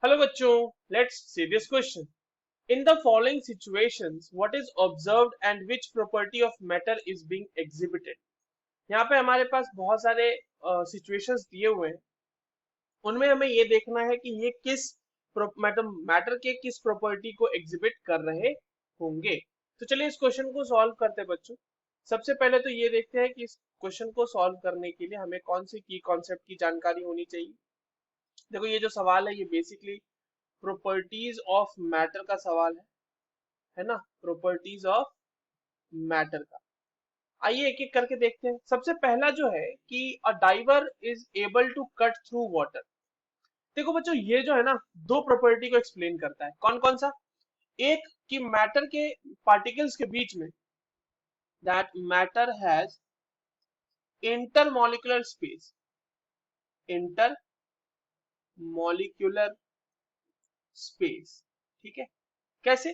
Hello बच्चों, let's see this question. In the following situations, what is observed and which property of matter is being exhibited? यहाँ पे हमारे पास बहुत सारे situations दिए हुए हैं. उनमें हमें ये देखना है कि ये किस मतलब मैटर के किस प्रॉपर्टी को एग्जिबिट कर रहे होंगे. तो चलिए इस क्वेश्चन को सॉल्व करते हैं बच्चों. सबसे पहले तो ये देखते हैं कि इस क्वेश्चन को सॉल्व करने के लिए हमें कौन सी की कॉन्सेप्ट की जानकारी होनी चाहिए. देखो ये जो सवाल है ये बेसिकली प्रॉपर्टीज ऑफ मैटर का सवाल है ना. प्रॉपर्टीज ऑफ मैटर का. आइए एक एक करके देखते हैं. सबसे पहला जो है कि a diver is able to cut through water. देखो बच्चों ये जो है ना दो प्रॉपर्टी को एक्सप्लेन करता है. कौन कौन सा? एक कि मैटर के पार्टिकल्स के बीच में that matter has intermolecular space. Intermolecular space. ठीक है. कैसे?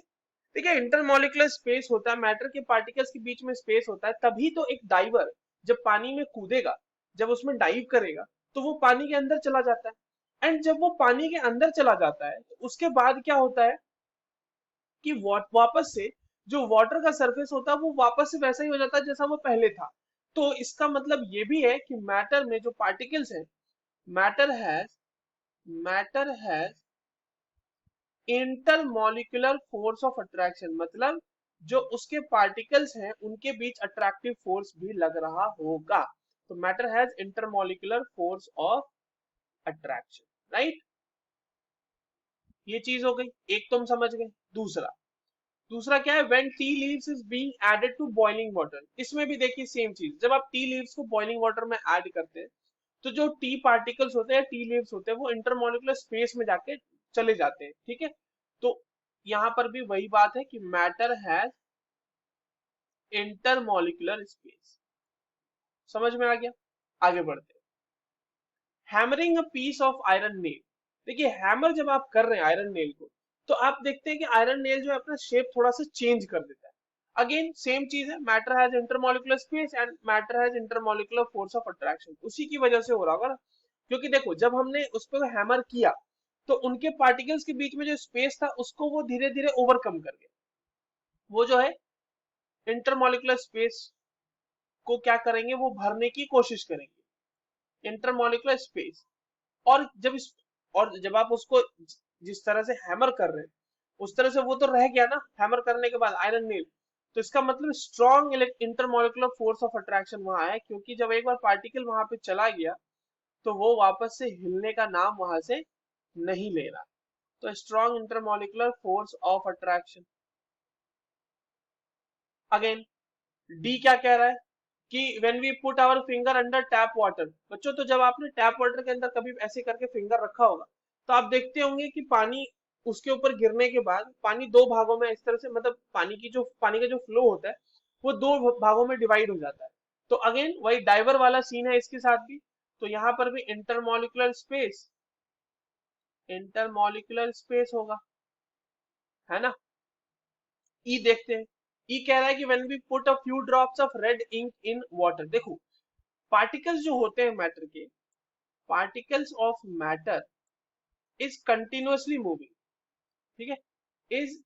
देखिए इंटरमॉलिक्यूलर स्पेस होता है, मैटर के पार्टिकल्स के बीच में स्पेस होता है, तभी तो एक डाइवर जब पानी में कूदेगा, जब उसमें डाइव करेगा तो वो पानी के अंदर चला जाता है. एंड जब वो पानी के अंदर चला जाता है तो उसके बाद क्या होता है कि वापस से जो वाटर का सरफेस होता है वो वापस से वैसा ही हो जाता है जैसा वो पहले था. तो इसका मतलब ये भी है कि मैटर में जो पार्टिकल्स हैं, matter has matter has intermolecular force of attraction. मतलब जो उसके पार्टिकल्स हैं उनके बीच अट्रैक्टिव फोर्स भी लग रहा होगा. तो matter has intermolecular force of attraction. Right. ये चीज हो गई, एक तुम समझ गए. दूसरा दूसरा क्या है? When tea leaves is being added to boiling water. इसमें भी देखिए सेम चीज. जब आप टी लीव्स को बॉइलिंग वाटर में ऐड करते हैं तो जो टी पार्टिकल्स होते हैं, टी लीव्स होते हैं, वो इंटरमॉलिक्यूलर स्पेस में जाके चले जाते हैं. ठीक है. तो यहां पर भी वही बात है कि मैटर हैज इंटरमॉलिक्यूलर स्पेस. समझ में आ गया? आगे बढ़ते हैं. Hammering a piece of iron nail. देखिए हैमर जब आप कर रहे हैं आयरन नेल को, तो आप देखते हैं कि आयरन नेल जो है अपना शेप थोड़ा सा चेंज कर देता है. अगेन सेम चीज है, matter has intermolecular space and matter has intermolecular force of attraction. उसी की वजह से हो रहा होगा ना. क्योंकि देखो जब हमने उस पर हैमर किया तो उनके पार्टिकल्स के बीच में जो स्पेस था उसको वो धीरे धीरे ओवरकम कर गया. वो जो है इंटरमॉलिक्यूलर स्पेस को क्या करेंगे, वो भरने की कोशिश करेंगे. Intermolecular space. और जब आप उसको जिस तरह से हैमर कर रहे हैं उस तरह से वो तो रह गया ना हैमर करने के बाद आयरन नेल. तो इसका मतलब strong intermolecular force of attraction वहां है, क्योंकि जब एक बार पार्टिकल वहां पे चला गया तो वो वापस से हिलने का नाम वहां से नहीं ले रहा. तो strong intermolecular force of attraction. Again D क्या कह रहा है कि when we put our finger under tap water. बच्चों तो जब आपने टैप वाटर के अंदर कभी ऐसे करके फिंगर रखा होगा तो आप देखते होंगे कि पानी उसके ऊपर गिरने के बाद पानी दो भागों में इस तरह से, मतलब पानी का जो फ्लो होता है वो दो भागों में डिवाइड हो जाता है. तो अगेन वही डाइवर वाला सीन है इसके साथ भी. तो यहां पर भी इंटरमॉलिक्यूलर स्पेस होगा, है ना. ई देखते हैं. ई कह रहा है कि when we put a few drops of red ink in water. देखो पार्टिकल्स जो होते हैं मैटर के, particles of matter is continuously moving. ठीक है. Is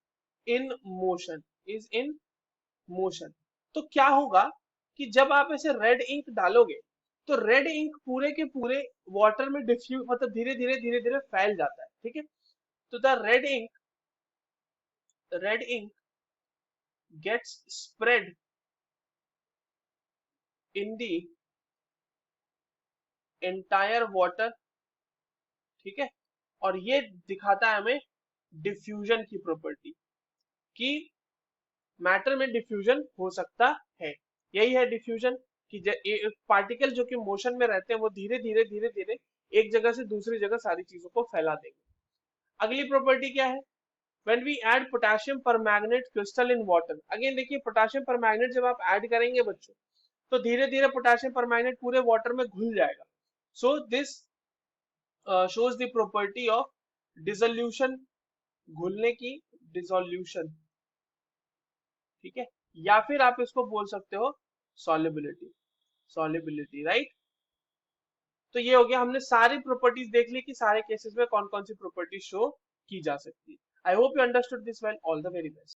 in motion. Is in motion. तो क्या होगा कि जब आप ऐसे रेड इंक डालोगे तो रेड इंक पूरे के पूरे वाटर में डिफ्यूज, मतलब धीरे धीरे फैल जाता है. ठीक है. तो the red ink gets spread in the entire water. ठीक है. और ये दिखाता है हमें डिफ्यूजन की प्रॉपर्टी, कि मैटर में डिफ्यूजन हो सकता है. यही है डिफ्यूजन, कि पार्टिकल जो कि मोशन में रहते हैं वो धीरे धीरे एक जगह से दूसरी जगह सारी चीजों को फैला देंगे. अगली प्रॉपर्टी क्या है? When we add potassium permanganate crystal in water. Again देखिए पोटेशियम परमैंगनेट जब आप ऐड करेंगे बच्चों तो धीरे धीरे पोटेशियम परमैंगनेट पूरे वाटर में घुल जाएगा. So this shows the property of dissolution. घुलने की, डिसोल्यूशन. ठीक है. या फिर आप इसको बोल सकते हो सॉल्युबिलिटी. सॉल्युबिलिटी. राइट. तो ये हो गया, हमने सारी प्रॉपर्टीज देख ली कि सारे केसेस में कौन कौन सी प्रॉपर्टी शो की जा सकती है। I hope you understood this well. All the very best.